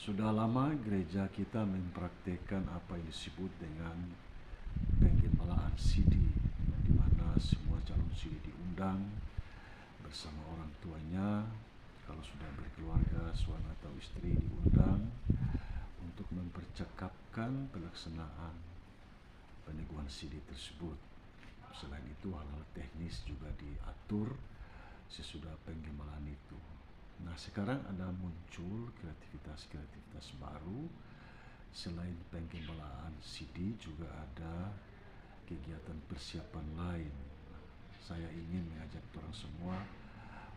Sudah lama gereja kita mempraktekkan apa yang disebut dengan penggembalaan CD, di mana semua calon CD diundang bersama orang tuanya. Kalau sudah berkeluarga, suami atau istri diundang untuk mempercakapkan pelaksanaan peneguhan CD tersebut. Selain itu, hal-hal teknis juga diatur sesudah penggembalaan itu. Nah, sekarang ada muncul kreativitas baru. Selain penggembalaan CD, juga ada kegiatan persiapan lain. Saya ingin mengajak orang semua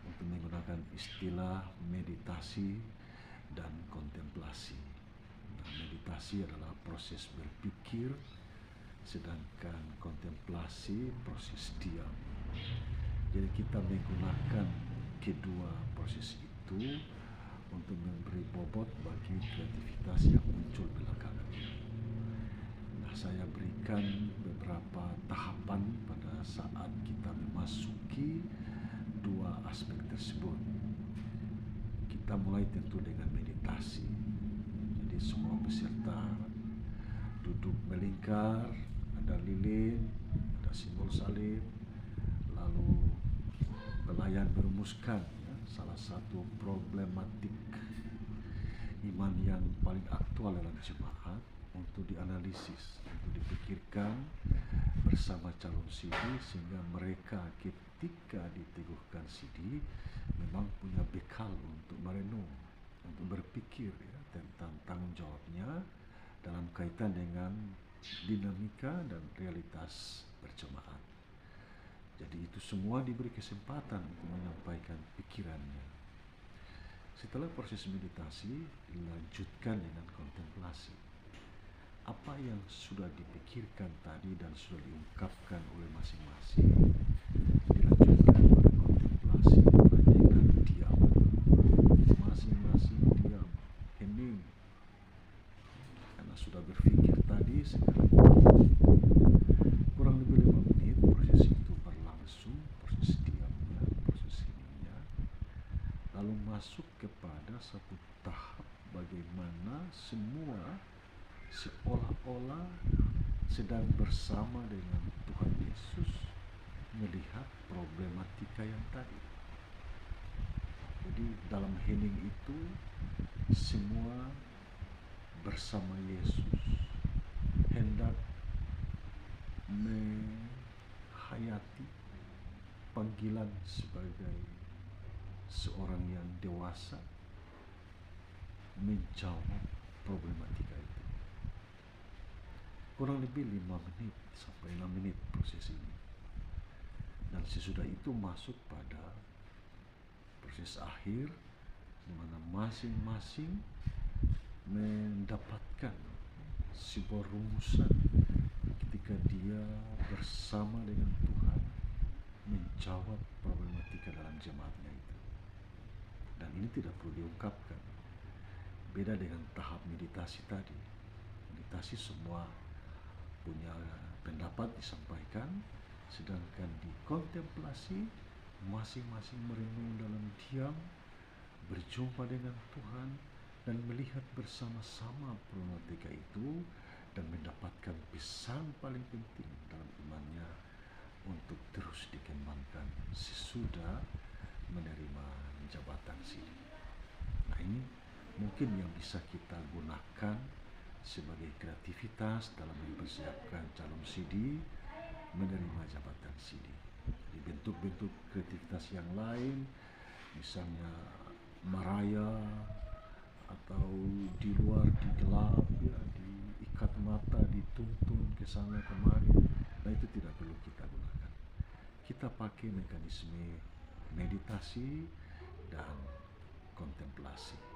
untuk menggunakan istilah meditasi dan kontemplasi. Nah, meditasi adalah proses berpikir, sedangkan kontemplasi proses diam. Jadi kita menggunakan kedua proses itu untuk memberi bobot bagi kreativitas yang muncul belakangan ini. Nah, saya berikan beberapa tahapan pada saat kita memasuki dua aspek tersebut. Kita mulai tentu dengan meditasi. Jadi semua peserta duduk melingkar, ada lilin, ada simbol salib, lalu pelayan merumuskan salah satu problematik iman yang paling aktual dalam jemaat untuk dianalisis, untuk dipikirkan bersama calon CD, sehingga mereka ketika diteguhkan CD memang punya bekal untuk merenung, untuk berpikir tentang tanggung jawabnya dalam kaitan dengan dinamika dan realitas berjemaat. Jadi itu semua diberi kesempatan untuk menyampaikan pikirannya. Setelah proses meditasi dilanjutkan dengan kontemplasi. Apa yang sudah dipikirkan tadi dan sudah diungkapkan oleh masing-masing dilanjutkan pada kontemplasi dengan diam. Masing-masing diam, hening. Karena sudah berpikir tadi, sekarang kurang lebih 5 menit proses itu berlangsung, proses diamnya, proses heningnya, lalu masuk kepada satu tahap bagaimana semua seolah-olah sedang bersama dengan Tuhan Yesus melihat problematika yang tadi. Jadi dalam hening itu semua bersama Yesus hendak menghayati panggilan sebagai seorang yang dewasa menjawab problematika itu. Kurang lebih 5 menit sampai 6 menit proses ini. Dan sesudah itu masuk pada proses akhir, di mana masing-masing mendapatkan sebuah rumusan ketika dia bersama dengan Tuhan menjawab problematika dalam jemaatnya itu. Dan ini tidak perlu diungkapkan. Beda dengan tahap meditasi tadi. Meditasi semua punya pendapat disampaikan, sedangkan di kontemplasi masing-masing merenung dalam diam, berjumpa dengan Tuhan dan melihat bersama-sama problematika itu dan mendapatkan pesan paling penting dalam imannya untuk terus dikembangkan sesudah menerima jabatan CD. Nah, ini mungkin yang bisa kita gunakan sebagai kreativitas dalam mempersiapkan calon CD menerima jabatan CD. Di bentuk-bentuk kreativitas yang lain, misalnya meraya atau di luar digelap, diikat mata, dituntun ke sana kemari, nah itu tidak perlu kita gunakan. Kita pakai mekanisme meditasi dan kontemplasi.